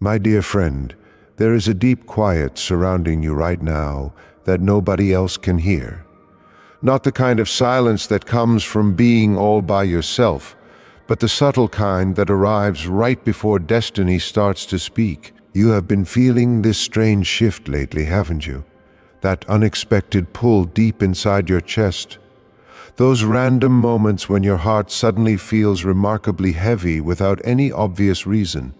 My dear friend, there is a deep quiet surrounding you right now that nobody else can hear. Not the kind of silence that comes from being all by yourself, but the subtle kind that arrives right before destiny starts to speak. You have been feeling this strange shift lately, haven't you? That unexpected pull deep inside your chest. Those random moments when your heart suddenly feels remarkably heavy without any obvious reason.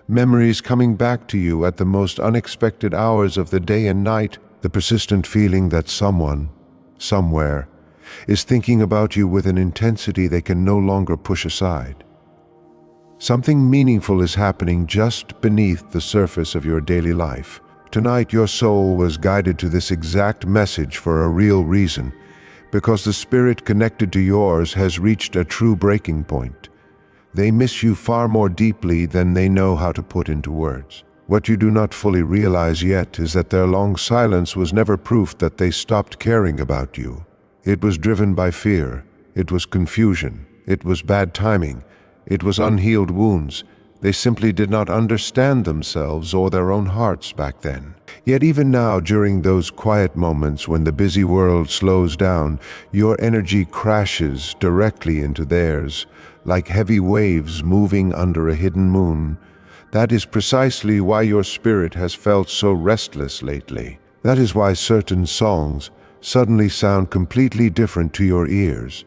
Memories coming back to you at the most unexpected hours of the day and night. The persistent feeling that someone, somewhere, is thinking about you with an intensity they can no longer push aside. Something meaningful is happening just beneath the surface of your daily life. Tonight your soul was guided to this exact message for a real reason, because the spirit connected to yours has reached a true breaking point. They miss you far more deeply than they know how to put into words. What you do not fully realize yet is that their long silence was never proof that they stopped caring about you. It was driven by fear, it was confusion, it was bad timing, it was unhealed wounds. They simply did not understand themselves or their own hearts back then. Yet even now, during those quiet moments when the busy world slows down, your energy crashes directly into theirs, like heavy waves moving under a hidden moon. That is precisely why your spirit has felt so restless lately. That is why certain songs suddenly sound completely different to your ears.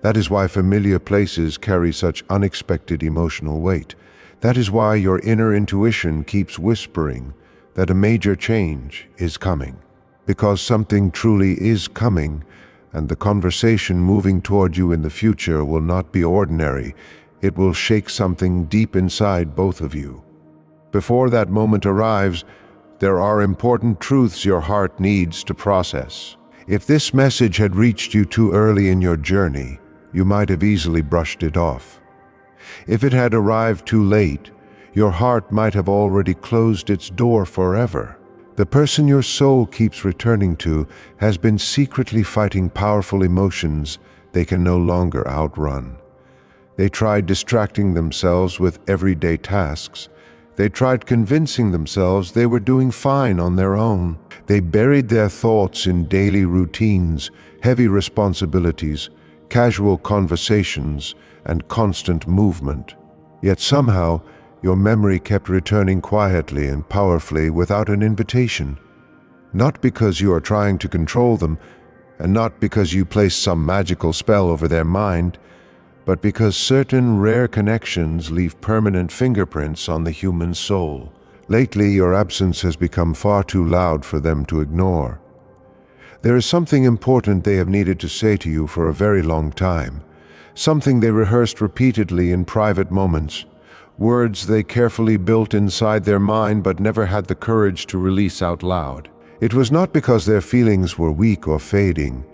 That is why familiar places carry such unexpected emotional weight. That is why your inner intuition keeps whispering that a major change is coming. Because something truly is coming, and the conversation moving toward you in the future will not be ordinary. It will shake something deep inside both of you. Before that moment arrives, there are important truths your heart needs to process. If this message had reached you too early in your journey, you might have easily brushed it off. If it had arrived too late, your heart might have already closed its door forever. The person your soul keeps returning to has been secretly fighting powerful emotions they can no longer outrun. They tried distracting themselves with everyday tasks. They tried convincing themselves they were doing fine on their own. They buried their thoughts in daily routines, heavy responsibilities, casual conversations, and constant movement. Yet somehow, your memory kept returning quietly and powerfully without an invitation. Not because you are trying to control them, and not because you place some magical spell over their mind, but because certain rare connections leave permanent fingerprints on the human soul. Lately, your absence has become far too loud for them to ignore. There is something important they have needed to say to you for a very long time, something they rehearsed repeatedly in private moments, words they carefully built inside their mind but never had the courage to release out loud. It was not because their feelings were weak or fading.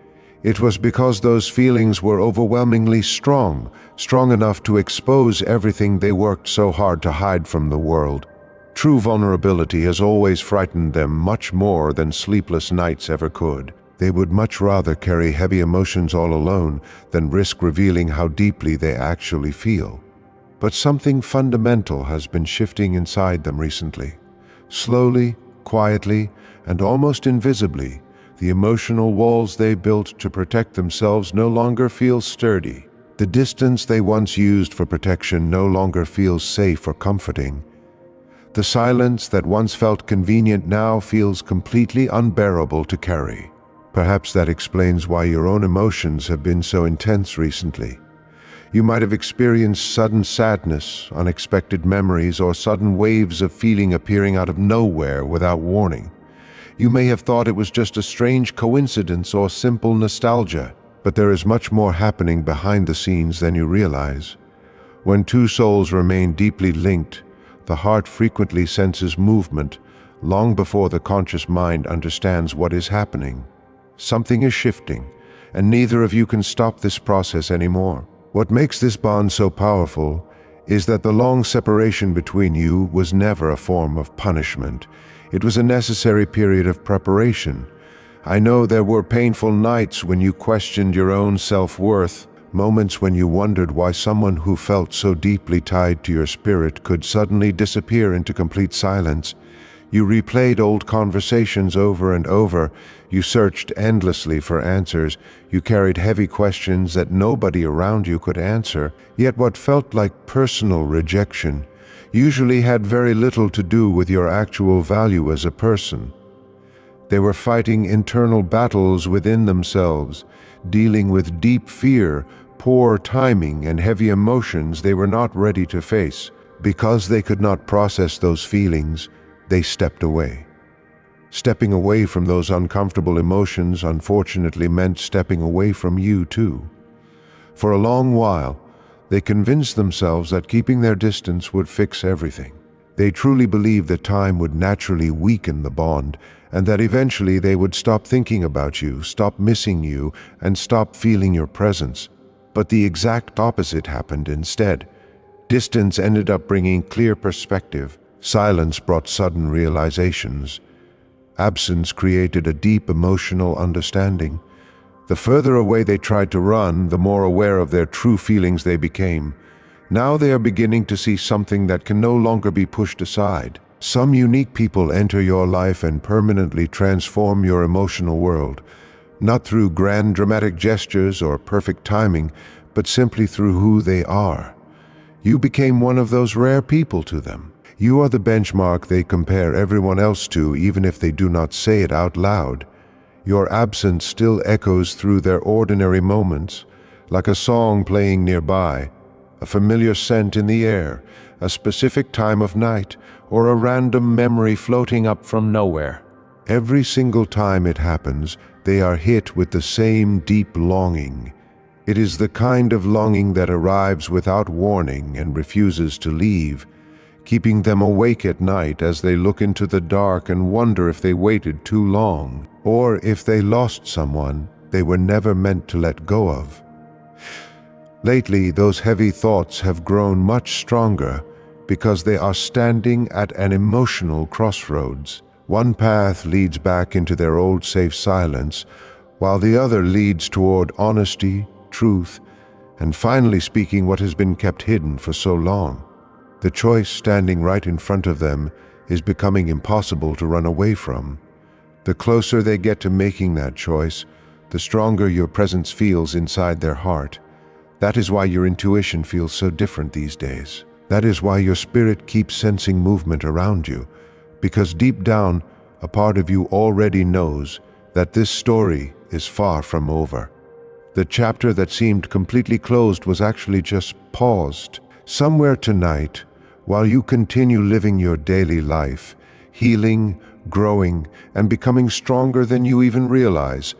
It was because those feelings were overwhelmingly strong enough to expose everything they worked so hard to hide from the world. True vulnerability has always frightened them much more than sleepless nights ever could. They would much rather carry heavy emotions all alone than risk revealing how deeply they actually feel. But something fundamental has been shifting inside them recently. Slowly, quietly, and almost invisibly, the emotional walls they built to protect themselves no longer feel sturdy. The distance they once used for protection no longer feels safe or comforting. The silence that once felt convenient now feels completely unbearable to carry. Perhaps that explains why your own emotions have been so intense recently. You might have experienced sudden sadness, unexpected memories, or sudden waves of feeling appearing out of nowhere without warning. You may have thought it was just a strange coincidence or simple nostalgia, but there is much more happening behind the scenes than you realize. When two souls remain deeply linked, the heart frequently senses movement long before the conscious mind understands what is happening. Something is shifting, and neither of you can stop this process anymore. What makes this bond so powerful is that the long separation between you was never a form of punishment. It was a necessary period of preparation. I know there were painful nights when you questioned your own self-worth, Moments when you wondered why someone who felt so deeply tied to your spirit could suddenly disappear into complete silence. You replayed old conversations over and over. You searched endlessly for answers. You carried heavy questions that nobody around you could answer. Yet what felt like personal rejection usually had very little to do with your actual value as a person. They were fighting internal battles within themselves, dealing with deep fear, poor timing, and heavy emotions they were not ready to face. Because they could not process those feelings, they stepped away. Stepping away from those uncomfortable emotions unfortunately meant stepping away from you too. For a long while, they convinced themselves that keeping their distance would fix everything. They truly believed that time would naturally weaken the bond, and that eventually they would stop thinking about you, stop missing you, and stop feeling your presence. But the exact opposite happened instead. Distance ended up bringing clear perspective. Silence brought sudden realizations. Absence created a deep emotional understanding. The further away they tried to run, the more aware of their true feelings they became. Now they are beginning to see something that can no longer be pushed aside. Some unique people enter your life and permanently transform your emotional world, not through grand dramatic gestures or perfect timing, but simply through who they are. You became one of those rare people to them. You are the benchmark they compare everyone else to, even if they do not say it out loud. Your absence still echoes through their ordinary moments, like a song playing nearby, a familiar scent in the air, a specific time of night, or a random memory floating up from nowhere. Every single time it happens, they are hit with the same deep longing. It is the kind of longing that arrives without warning and refuses to leave, keeping them awake at night as they look into the dark and wonder if they waited too long, or if they lost someone they were never meant to let go of. Lately, those heavy thoughts have grown much stronger because they are standing at an emotional crossroads. One path leads back into their old safe silence, while the other leads toward honesty, truth, and finally speaking what has been kept hidden for so long. The choice standing right in front of them is becoming impossible to run away from. The closer they get to making that choice, the stronger your presence feels inside their heart. That is why your intuition feels so different these days. That is why your spirit keeps sensing movement around you, because deep down, a part of you already knows that this story is far from over. The chapter that seemed completely closed was actually just paused. Somewhere tonight, while you continue living your daily life, healing, growing, and becoming stronger than you even realize,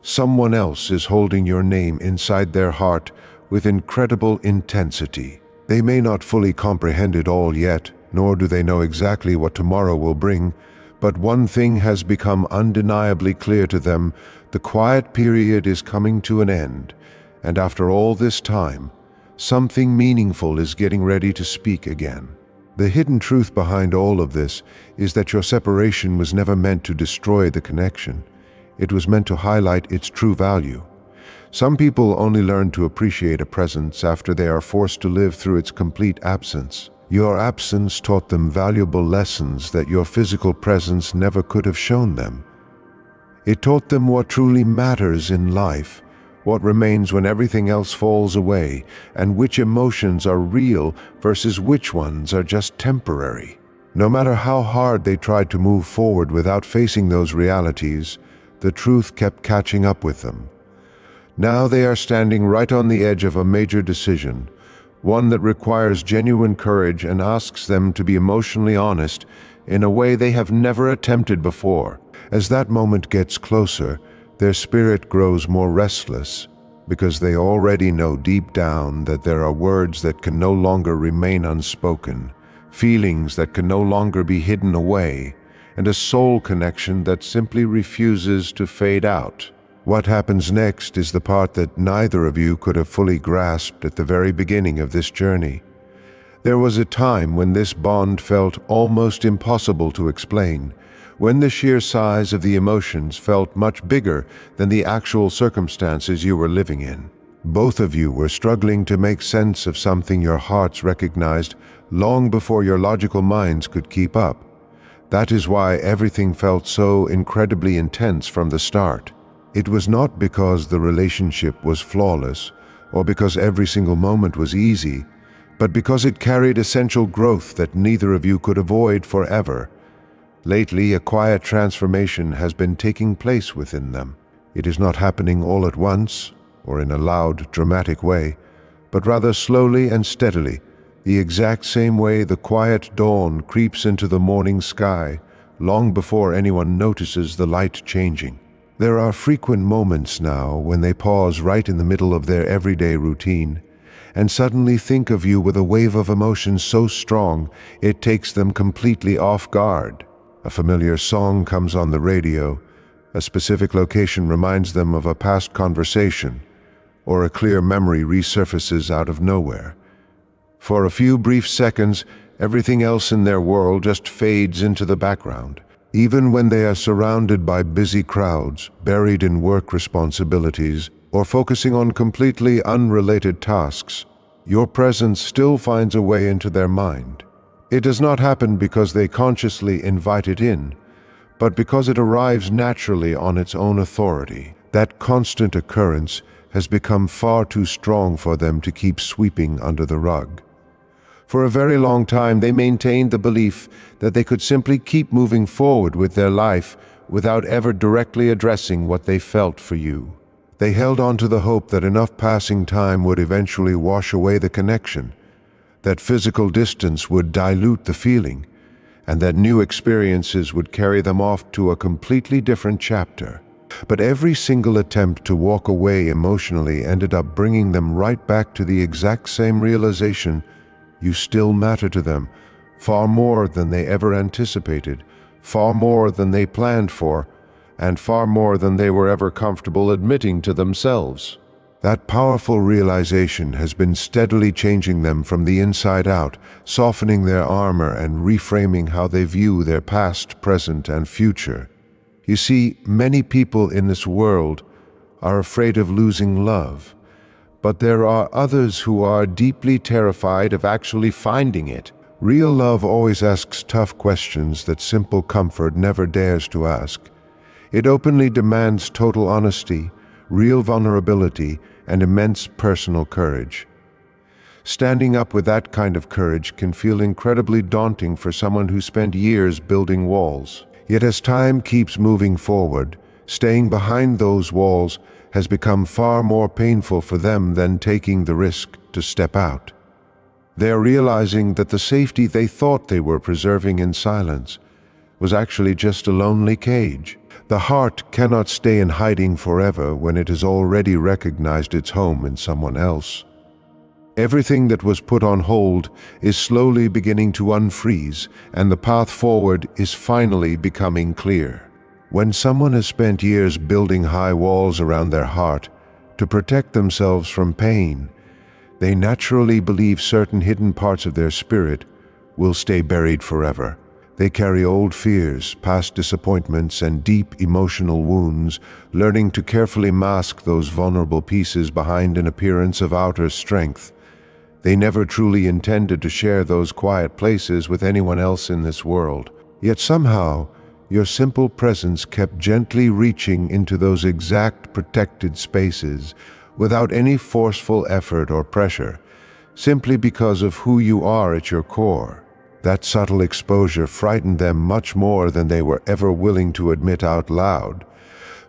someone else is holding your name inside their heart with incredible intensity. They may not fully comprehend it all yet, nor do they know exactly what tomorrow will bring, but one thing has become undeniably clear to them: the quiet period is coming to an end, and after all this time, something meaningful is getting ready to speak again. The hidden truth behind all of this is that your separation was never meant to destroy the connection. It was meant to highlight its true value. Some people only learn to appreciate a presence after they are forced to live through its complete absence. Your absence taught them valuable lessons that your physical presence never could have shown them. It taught them what truly matters in life, what remains when everything else falls away, and which emotions are real versus which ones are just temporary. No matter how hard they tried to move forward without facing those realities, the truth kept catching up with them. Now they are standing right on the edge of a major decision, one that requires genuine courage and asks them to be emotionally honest in a way they have never attempted before. As that moment gets closer, their spirit grows more restless, because they already know deep down that there are words that can no longer remain unspoken, feelings that can no longer be hidden away, and a soul connection that simply refuses to fade out. What happens next is the part that neither of you could have fully grasped at the very beginning of this journey. There was a time when this bond felt almost impossible to explain, when the sheer size of the emotions felt much bigger than the actual circumstances you were living in. Both of you were struggling to make sense of something your hearts recognized long before your logical minds could keep up. That is why everything felt so incredibly intense from the start. It was not because the relationship was flawless or because every single moment was easy, but because it carried essential growth that neither of you could avoid forever. Lately, a quiet transformation has been taking place within them. It is not happening all at once or in a loud, dramatic way, but rather slowly and steadily, the exact same way the quiet dawn creeps into the morning sky long before anyone notices the light changing. There are frequent moments now when they pause right in the middle of their everyday routine and suddenly think of you with a wave of emotion so strong it takes them completely off guard. A familiar song comes on the radio, a specific location reminds them of a past conversation, or a clear memory resurfaces out of nowhere. For a few brief seconds, everything else in their world just fades into the background. Even when they are surrounded by busy crowds, buried in work responsibilities, or focusing on completely unrelated tasks, your presence still finds a way into their mind. It does not happen because they consciously invite it in, but because it arrives naturally on its own authority. That constant occurrence has become far too strong for them to keep sweeping under the rug. For a very long time, they maintained the belief that they could simply keep moving forward with their life without ever directly addressing what they felt for you. They held on to the hope that enough passing time would eventually wash away the connection, that physical distance would dilute the feeling, and that new experiences would carry them off to a completely different chapter. But every single attempt to walk away emotionally ended up bringing them right back to the exact same realization: you still matter to them, far more than they ever anticipated, far more than they planned for, and far more than they were ever comfortable admitting to themselves. That powerful realization has been steadily changing them from the inside out, softening their armor and reframing how they view their past, present, and future. You see, many people in this world are afraid of losing love, but there are others who are deeply terrified of actually finding it. Real love always asks tough questions that simple comfort never dares to ask. It openly demands total honesty, real vulnerability, and immense personal courage. Standing up with that kind of courage can feel incredibly daunting for someone who spent years building walls. Yet as time keeps moving forward, staying behind those walls has become far more painful for them than taking the risk to step out. They are realizing that the safety they thought they were preserving in silence was actually just a lonely cage. The heart cannot stay in hiding forever when it has already recognized its home in someone else. Everything that was put on hold is slowly beginning to unfreeze, and the path forward is finally becoming clear. When someone has spent years building high walls around their heart to protect themselves from pain, they naturally believe certain hidden parts of their spirit will stay buried forever. They carry old fears, past disappointments, and deep emotional wounds, learning to carefully mask those vulnerable pieces behind an appearance of outer strength. They never truly intended to share those quiet places with anyone else in this world. Yet somehow, your simple presence kept gently reaching into those exact protected spaces without any forceful effort or pressure, simply because of who you are at your core. That subtle exposure frightened them much more than they were ever willing to admit out loud.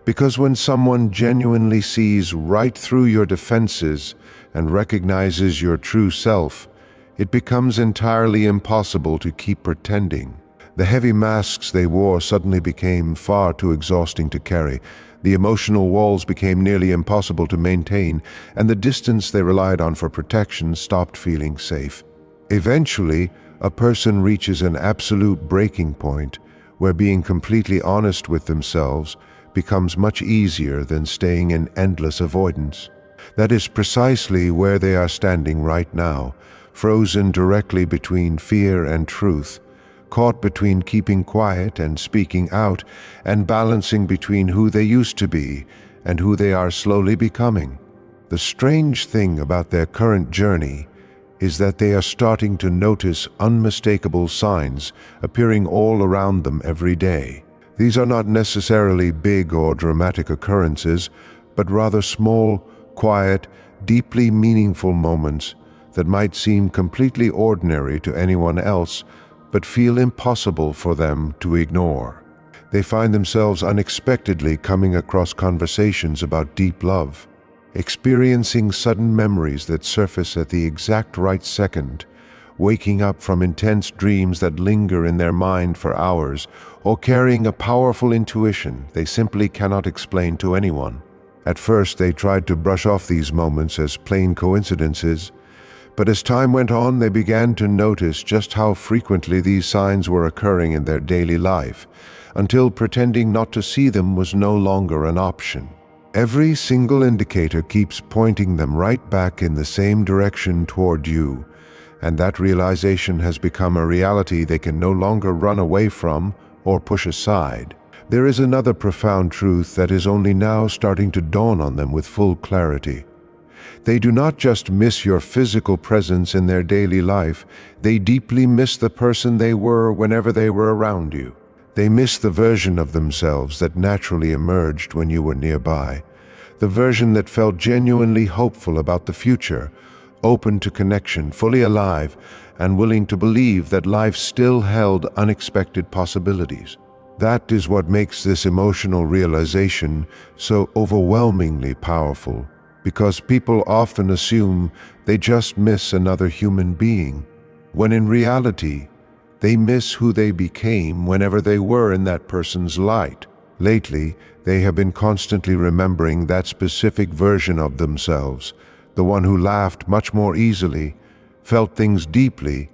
Because when someone genuinely sees right through your defenses and recognizes your true self, it becomes entirely impossible to keep pretending. The heavy masks they wore suddenly became far too exhausting to carry. The emotional walls became nearly impossible to maintain, and the distance they relied on for protection stopped feeling safe. Eventually, a person reaches an absolute breaking point where being completely honest with themselves becomes much easier than staying in endless avoidance. That is precisely where they are standing right now, frozen directly between fear and truth, caught between keeping quiet and speaking out, and balancing between who they used to be and who they are slowly becoming. The strange thing about their current journey is that they are starting to notice unmistakable signs appearing all around them every day. These are not necessarily big or dramatic occurrences, but rather small, quiet, deeply meaningful moments that might seem completely ordinary to anyone else, but feel impossible for them to ignore. They find themselves unexpectedly coming across conversations about deep love, experiencing sudden memories that surface at the exact right second, waking up from intense dreams that linger in their mind for hours, or carrying a powerful intuition they simply cannot explain to anyone. At first, they tried to brush off these moments as plain coincidences, but as time went on, they began to notice just how frequently these signs were occurring in their daily life, until pretending not to see them was no longer an option. Every single indicator keeps pointing them right back in the same direction toward you, and that realization has become a reality they can no longer run away from or push aside. There is another profound truth that is only now starting to dawn on them with full clarity. They do not just miss your physical presence in their daily life, they deeply miss the person they were whenever they were around you. They miss the version of themselves that naturally emerged when you were nearby, the version that felt genuinely hopeful about the future, open to connection, fully alive, and willing to believe that life still held unexpected possibilities. That is what makes this emotional realization so overwhelmingly powerful, because people often assume they just miss another human being, when in reality, they miss who they became whenever they were in that person's light. Lately, they have been constantly remembering that specific version of themselves, the one who laughed much more easily, felt things deeply,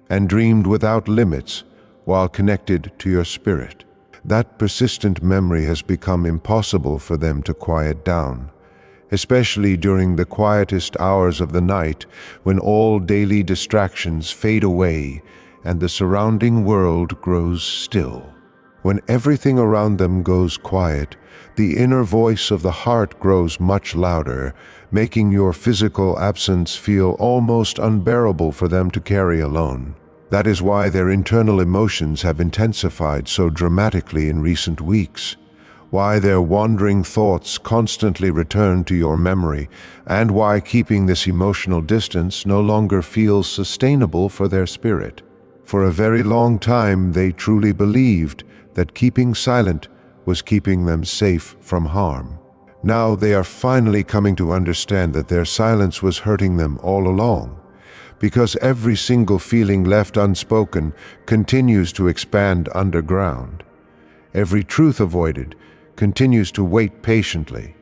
and dreamed without limits while connected to your spirit. That persistent memory has become impossible for them to quiet down, especially during the quietest hours of the night, when all daily distractions fade away and the surrounding world grows still. When everything around them goes quiet, the inner voice of the heart grows much louder, making your physical absence feel almost unbearable for them to carry alone. That is why their internal emotions have intensified so dramatically in recent weeks, why their wandering thoughts constantly return to your memory, and why keeping this emotional distance no longer feels sustainable for their spirit. For a very long time, they truly believed that keeping silent was keeping them safe from harm. Now they are finally coming to understand that their silence was hurting them all along, because every single feeling left unspoken continues to expand underground. Every truth avoided continues to wait patiently,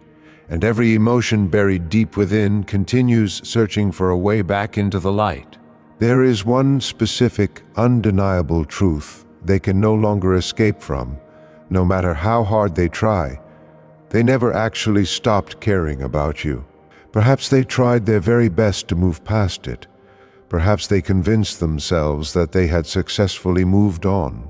and every emotion buried deep within continues searching for a way back into the light. There is one specific, undeniable truth they can no longer escape from, no matter how hard they try. They never actually stopped caring about you. Perhaps they tried their very best to move past it. Perhaps they convinced themselves that they had successfully moved on.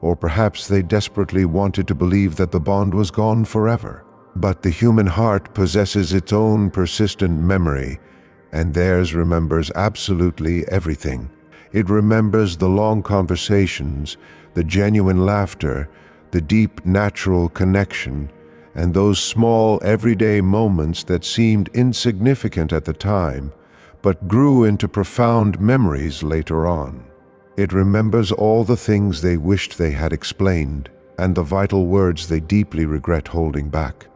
Or perhaps they desperately wanted to believe that the bond was gone forever. But the human heart possesses its own persistent memory, and theirs remembers absolutely everything. It remembers the long conversations, the genuine laughter, the deep natural connection, and those small everyday moments that seemed insignificant at the time, but grew into profound memories later on. It remembers all the things they wished they had explained, and the vital words they deeply regret holding back.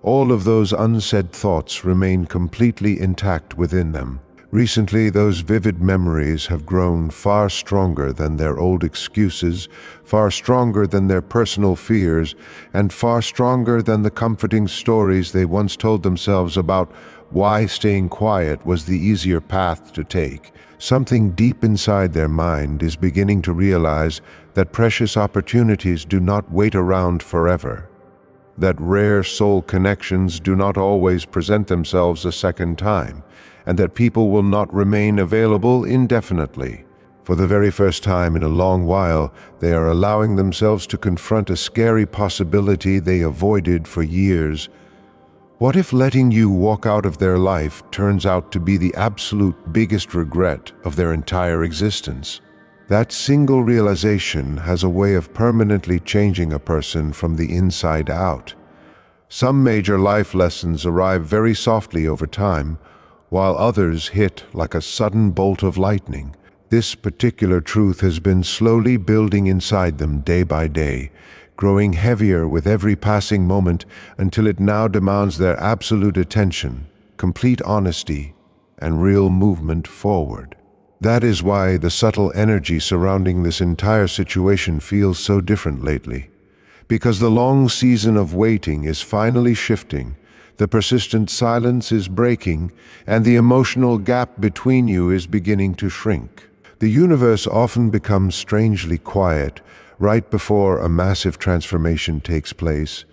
All of those unsaid thoughts remain completely intact within them. Recently, those vivid memories have grown far stronger than their old excuses, far stronger than their personal fears, and far stronger than the comforting stories they once told themselves about why staying quiet was the easier path to take. Something deep inside their mind is beginning to realize that precious opportunities do not wait around forever, that rare soul connections do not always present themselves a second time, and that people will not remain available indefinitely. For the very first time in a long while, they are allowing themselves to confront a scary possibility they avoided for years. What if letting you walk out of their life turns out to be the absolute biggest regret of their entire existence? That single realization has a way of permanently changing a person from the inside out. Some major life lessons arrive very softly over time, while others hit like a sudden bolt of lightning. This particular truth has been slowly building inside them day by day, growing heavier with every passing moment until it now demands their absolute attention, complete honesty, and real movement forward. That is why the subtle energy surrounding this entire situation feels so different lately. Because the long season of waiting is finally shifting, the persistent silence is breaking, and the emotional gap between you is beginning to shrink. The universe often becomes strangely quiet right before a massive transformation takes place,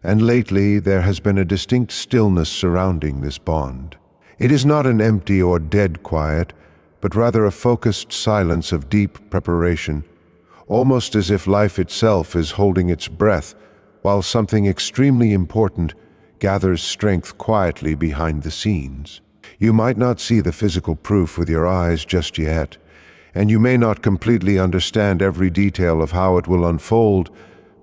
and lately there has been a distinct stillness surrounding this bond. It is not an empty or dead quiet, but rather a focused silence of deep preparation, almost as if life itself is holding its breath while something extremely important gathers strength quietly behind the scenes. You might not see the physical proof with your eyes just yet, and you may not completely understand every detail of how it will unfold,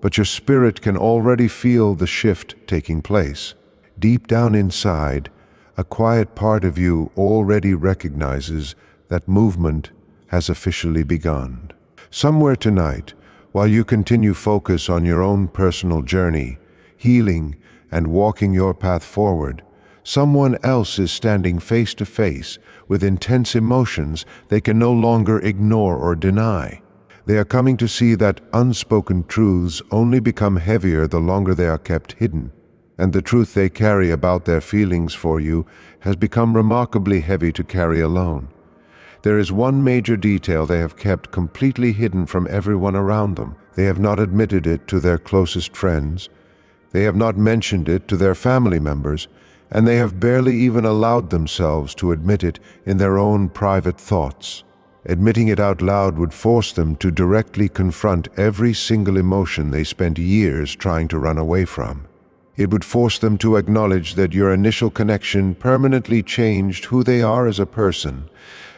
but your spirit can already feel the shift taking place. Deep down inside, a quiet part of you already recognizes that movement has officially begun. Somewhere tonight, while you continue focus on your own personal journey, healing, and walking your path forward, someone else is standing face to face with intense emotions they can no longer ignore or deny. They are coming to see that unspoken truths only become heavier the longer they are kept hidden, and the truth they carry about their feelings for you has become remarkably heavy to carry alone. There is one major detail they have kept completely hidden from everyone around them. They have not admitted it to their closest friends. They have not mentioned it to their family members, and they have barely even allowed themselves to admit it in their own private thoughts. Admitting it out loud would force them to directly confront every single emotion they spent years trying to run away from. It would force them to acknowledge that your initial connection permanently changed who they are as a person,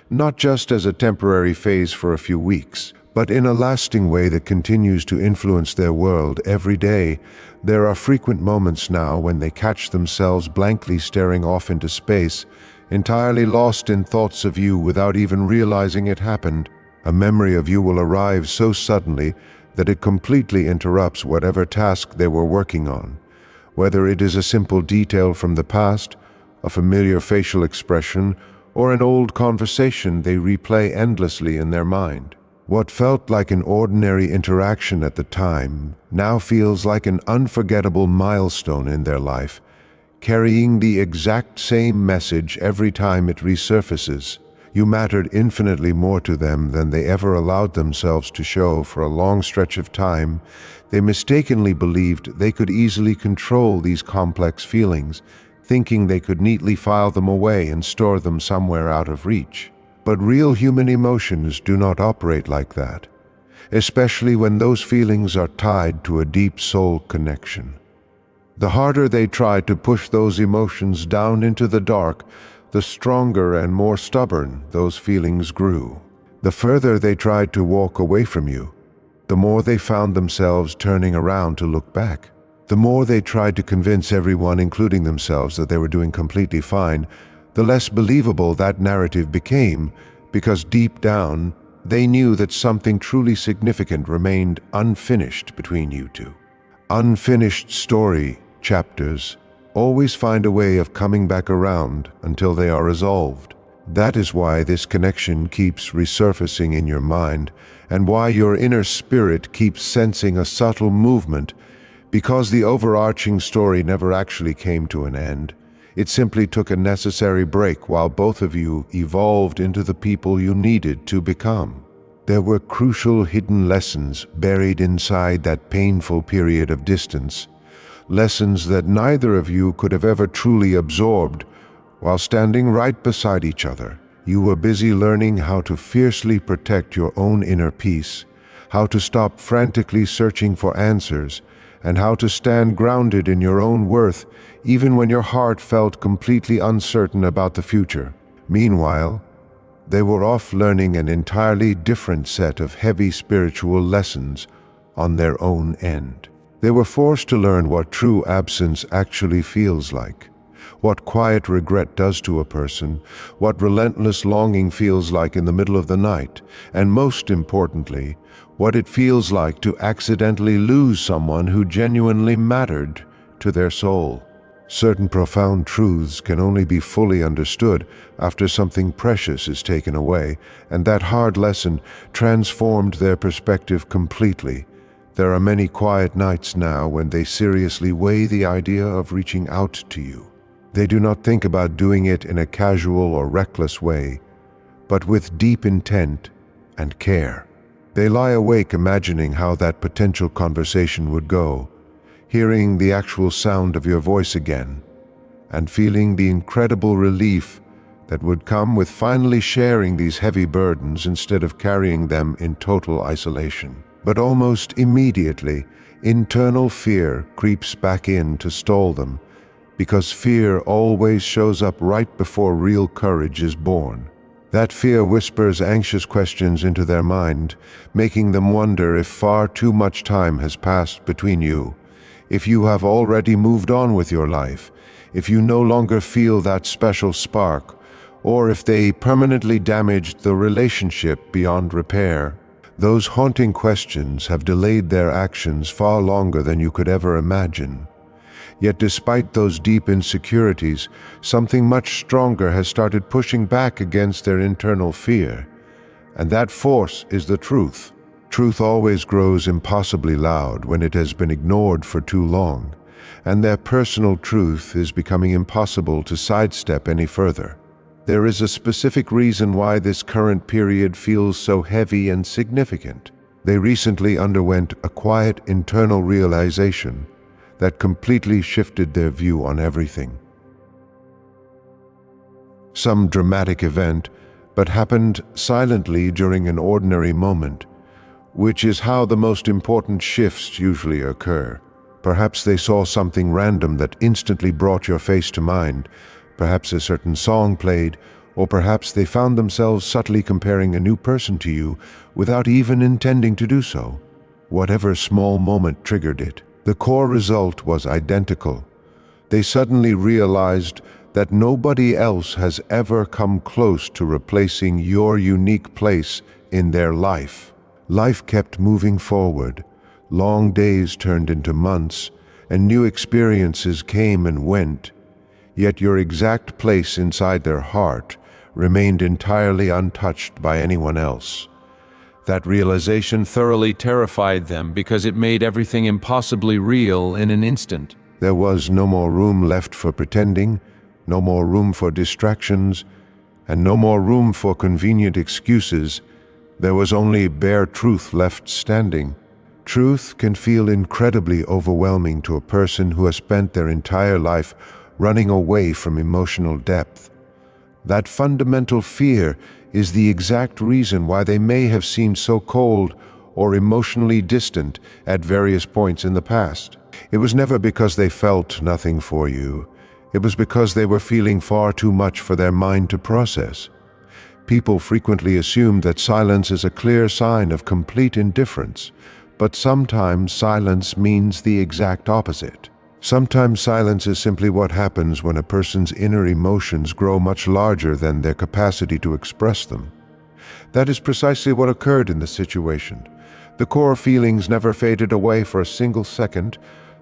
not just as a temporary phase for a few weeks, but in a lasting way that continues to influence their world every day. There are frequent moments now when they catch themselves blankly staring off into space, entirely lost in thoughts of you without even realizing it happened. A memory of you will arrive so suddenly that it completely interrupts whatever task they were working on. Whether it is a simple detail from the past, a familiar facial expression, or an old conversation they replay endlessly in their mind. What felt like an ordinary interaction at the time now feels like an unforgettable milestone in their life, carrying the exact same message every time it resurfaces. You mattered infinitely more to them than they ever allowed themselves to show. For a long stretch of time, they mistakenly believed they could easily control these complex feelings, thinking they could neatly file them away and store them somewhere out of reach. But real human emotions do not operate like that, especially when those feelings are tied to a deep soul connection. The harder they tried to push those emotions down into the dark, the stronger and more stubborn those feelings grew. The further they tried to walk away from you, the more they found themselves turning around to look back. The more they tried to convince everyone, including themselves, that they were doing completely fine, the less believable that narrative became, because deep down, they knew that something truly significant remained unfinished between you two. Unfinished story chapters always find a way of coming back around until they are resolved. That is why this connection keeps resurfacing in your mind, and why your inner spirit keeps sensing a subtle movement, because the overarching story never actually came to an end. It simply took a necessary break while both of you evolved into the people you needed to become. There were crucial hidden lessons buried inside that painful period of distance, lessons that neither of you could have ever truly absorbed. While standing right beside each other, you were busy learning how to fiercely protect your own inner peace, how to stop frantically searching for answers, and how to stand grounded in your own worth even when your heart felt completely uncertain about the future. Meanwhile, they were off learning an entirely different set of heavy spiritual lessons on their own end. They were forced to learn what true absence actually feels like, what quiet regret does to a person, what relentless longing feels like in the middle of the night, and most importantly, what it feels like to accidentally lose someone who genuinely mattered to their soul. Certain profound truths can only be fully understood after something precious is taken away, and that hard lesson transformed their perspective completely. There are many quiet nights now when they seriously weigh the idea of reaching out to you. They do not think about doing it in a casual or reckless way, but with deep intent and care. They lie awake imagining how that potential conversation would go, hearing the actual sound of your voice again, and feeling the incredible relief that would come with finally sharing these heavy burdens instead of carrying them in total isolation. But almost immediately, internal fear creeps back in to stall them, because fear always shows up right before real courage is born. That fear whispers anxious questions into their mind, making them wonder if far too much time has passed between you, if you have already moved on with your life, if you no longer feel that special spark, or if they permanently damaged the relationship beyond repair. Those haunting questions have delayed their actions far longer than you could ever imagine. Yet despite those deep insecurities, something much stronger has started pushing back against their internal fear. And that force is the truth. Truth always grows impossibly loud when it has been ignored for too long, and their personal truth is becoming impossible to sidestep any further. There is a specific reason why this current period feels so heavy and significant. They recently underwent a quiet internal realization that completely shifted their view on everything. Some dramatic event, but happened silently during an ordinary moment, which is how the most important shifts usually occur. Perhaps they saw something random that instantly brought your face to mind, perhaps a certain song played, or perhaps they found themselves subtly comparing a new person to you without even intending to do so. Whatever small moment triggered it, the core result was identical. They suddenly realized that nobody else has ever come close to replacing your unique place in their life. Life kept moving forward. Long days turned into months, and new experiences came and went. Yet your exact place inside their heart remained entirely untouched by anyone else. That realization thoroughly terrified them because it made everything impossibly real in an instant. There was no more room left for pretending, no more room for distractions, and no more room for convenient excuses. There was only bare truth left standing. Truth can feel incredibly overwhelming to a person who has spent their entire life running away from emotional depth. That fundamental fear is the exact reason why they may have seemed so cold or emotionally distant at various points in the past. It was never because they felt nothing for you. It was because they were feeling far too much for their mind to process. People frequently assume that silence is a clear sign of complete indifference, but sometimes silence means the exact opposite. Sometimes silence is simply what happens when a person's inner emotions grow much larger than their capacity to express them. That is precisely what occurred in this situation. The core feelings never faded away for a single second.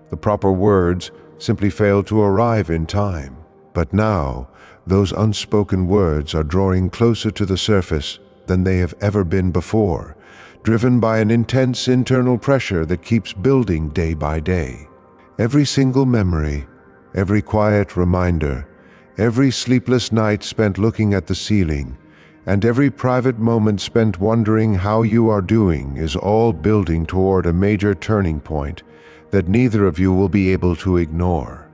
The proper words simply failed to arrive in time. But now, those unspoken words are drawing closer to the surface than they have ever been before, driven by an intense internal pressure that keeps building day by day. Every single memory, every quiet reminder, every sleepless night spent looking at the ceiling, and every private moment spent wondering how you are doing is all building toward a major turning point that neither of you will be able to ignore.